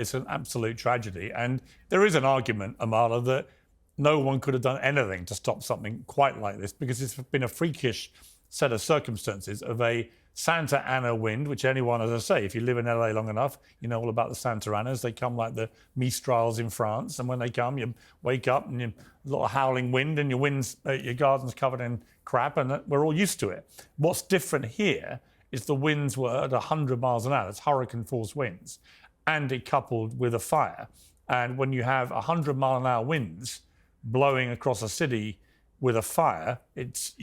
It's an absolute tragedy. And there is an argument, Amala, that no one could have done anything to stop something quite like this, because it's been a freakish set of circumstances of a Santa Ana wind, which anyone, as I say, if you live in LA long enough, you know all about the Santa Anas. They come like the Mistrals in France, and when they come, you wake up and you a lot of howling wind, and your garden's covered in crap, and we're all used to it. What's different here is the winds were at 100 miles an hour. That's hurricane force winds, and it coupled with a fire. And when you have 100 mile an hour winds blowing across a city with a fire, it's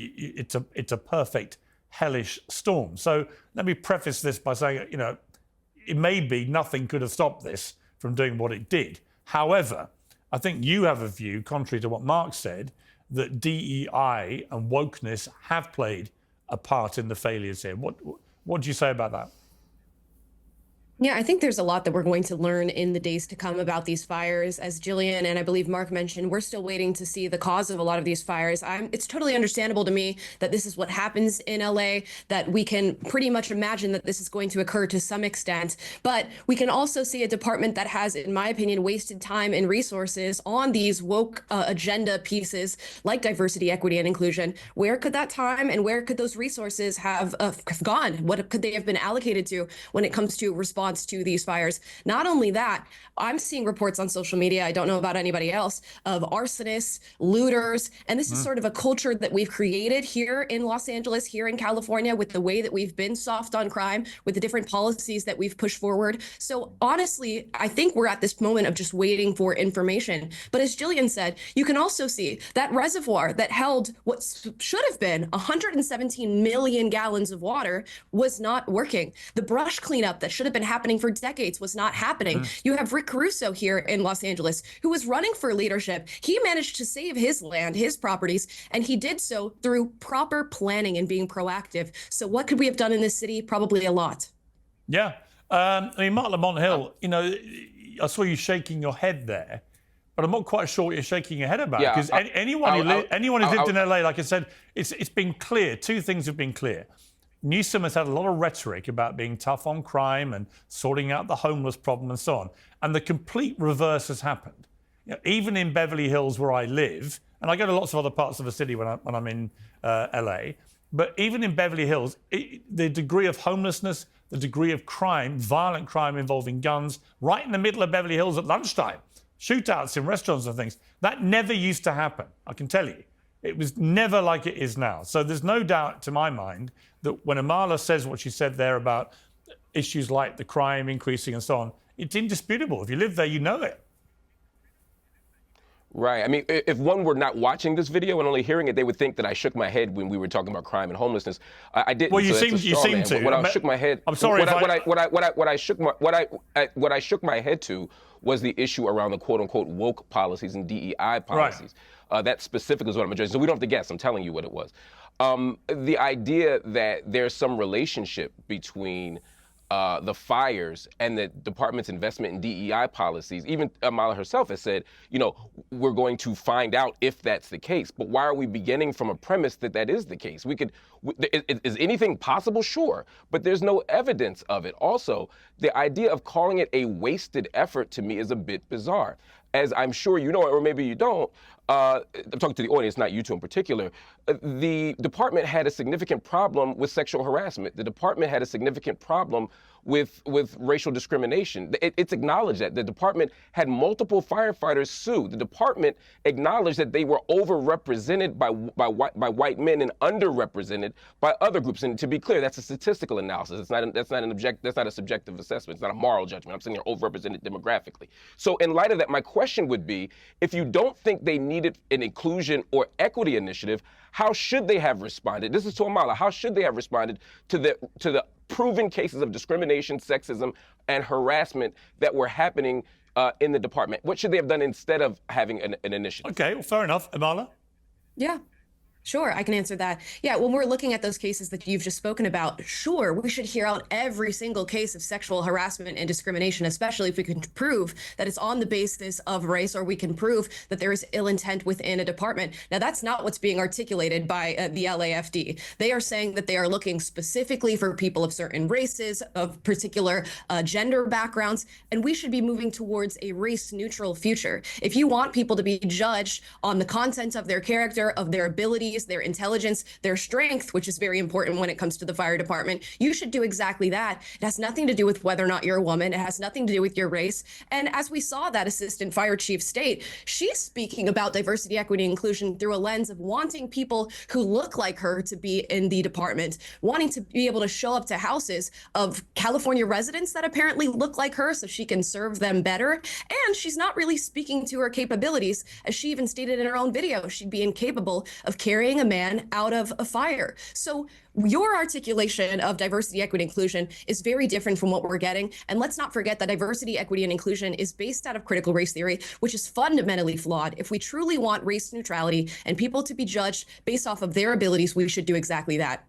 a perfect hellish storm. So let me preface this by saying, you know, it may be nothing could have stopped this from doing what it did. However, I think you have a view, contrary to what Mark said, that DEI and wokeness have played a part in the failures here. What do you say about that? Yeah, I think there's a lot that we're going to learn in the days to come about these fires. As Jillian and I believe Mark mentioned, we're still waiting to see the cause of a lot of these fires. It's totally understandable to me that this is what happens in LA, that we can pretty much imagine that this is going to occur to some extent. But we can also see a department that has, in my opinion, wasted time and resources on these woke agenda pieces like diversity, equity, and inclusion. Where could that time and where could those resources have gone? What could they have been allocated to when it comes to response to these fires? Not only that, I'm seeing reports on social media, I don't know about anybody else, of arsonists, looters, and this is sort of a culture that we've created here in Los Angeles, here in California, with the way that we've been soft on crime, with the different policies that we've pushed forward. So honestly, I think we're at this moment of just waiting for information. But as Jillian said, you can also see that reservoir that held what should have been 117 million gallons of water was not working. The brush cleanup that should have been happening for decades was not happening. You have Rick Caruso here in Los Angeles, who was running for leadership. He managed to save his land, his properties, and he did so through proper planning and being proactive. So what could we have done in this city? Probably a lot. Yeah. I mean, Mark Lamont Hill, you know, I saw you shaking your head there, but I'm not quite sure what you're shaking your head about. Because anyone who's lived in LA, like I said, it's been clear. Two things have been clear. Newsom has had a lot of rhetoric about being tough on crime and sorting out the homeless problem and so on. And the complete reverse has happened. You know, even in Beverly Hills, where I live, and I go to lots of other parts of the city when I'm in LA, but even in Beverly Hills, the degree of homelessness, the degree of crime, violent crime involving guns, right in the middle of Beverly Hills at lunchtime, shootouts in restaurants and things, that never used to happen, I can tell you. It was never like it is now. So there's no doubt to my mind that when Amala says what she said there about issues like the crime increasing and so on, it's indisputable. If you live there, you know it. Right. I mean, if one were not watching this video and only hearing it, they would think that I shook my head when we were talking about crime and homelessness. I didn't. Well, you seem to. What I shook my head. I'm sorry. What I shook my head to was the issue around the quote unquote woke policies and DEI policies. Right. That specifically is what I'm addressing. So we don't have to guess. I'm telling you what it was. The idea that there's some relationship between the fires and the department's investment in DEI policies. Even Amala herself has said, you know, we're going to find out if that's the case. But why are we beginning from a premise that that is the case? Is anything possible? Sure, but there's no evidence of it. Also, the idea of calling it a wasted effort to me is a bit bizarre. As I'm sure you know, or maybe you don't, I'm talking to the audience, not you two in particular, the department had a significant problem with sexual harassment. The department had a significant problem with racial discrimination. It's acknowledged that. The department had multiple firefighters sue. The department acknowledged that they were overrepresented by white men and underrepresented by other groups. And to be clear, that's a statistical analysis. That's not a subjective assessment. It's not a moral judgment. I'm saying they're overrepresented demographically. So in light of that, my question would be, if you don't think they needed an inclusion or equity initiative, how should they have responded? This is to Amala. How should they have responded to the proven cases of discrimination, sexism, and harassment that were happening in the department? What should they have done instead of having an initiative? Okay, well, fair enough. Amala? Yeah. Sure, I can answer that. Yeah, when we're looking at those cases that you've just spoken about, sure, we should hear out every single case of sexual harassment and discrimination, especially if we can prove that it's on the basis of race, or we can prove that there is ill intent within a department. Now, that's not what's being articulated by the LAFD. They are saying that they are looking specifically for people of certain races, of particular gender backgrounds, and we should be moving towards a race-neutral future. If you want people to be judged on the content of their character, of their abilities, their intelligence, their strength, which is very important when it comes to the fire department, you should do exactly that. It has nothing to do with whether or not you're a woman. It has nothing to do with your race. And as we saw that assistant fire chief state, she's speaking about diversity, equity, and inclusion through a lens of wanting people who look like her to be in the department, wanting to be able to show up to houses of California residents that apparently look like her so she can serve them better. And she's not really speaking to her capabilities. As she even stated in her own video, she'd be incapable of carrying a man out of a fire. So your articulation of diversity, equity, inclusion is very different from what we're getting. And let's not forget that diversity, equity, and inclusion is based out of critical race theory, which is fundamentally flawed. If we truly want race neutrality and people to be judged based off of their abilities, we should do exactly that.